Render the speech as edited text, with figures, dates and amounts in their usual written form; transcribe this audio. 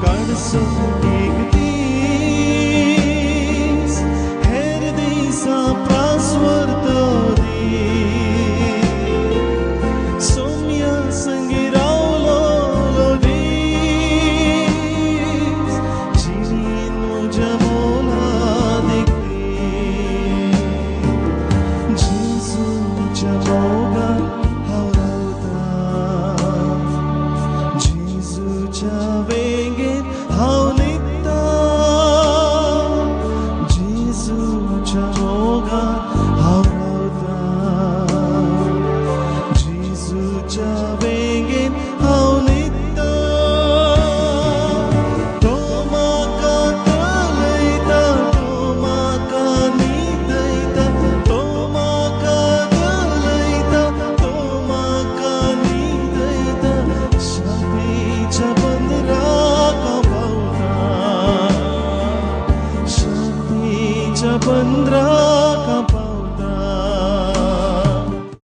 काढसो एक दीस हेर दिसा प्रास्वर्त दीस सोम्या संगी रावलो दीस जिणीन म्हज्या मोलादीक दीस जेजूच्या मोगान हांव रावतां जेजूच्या वेंगेन हांव न्हिदतां जेजूच्या मोगान हांव रावतां जेजूच्या वेंगेन हांव न्हिदतां तो म्हाका तळयता तो म्हाका न्हिदयता तो म्हाका तळयता तो म्हाका न्हिदयता शांतीच्या बंदराक हांव पावतां शांतीच्या बंदराक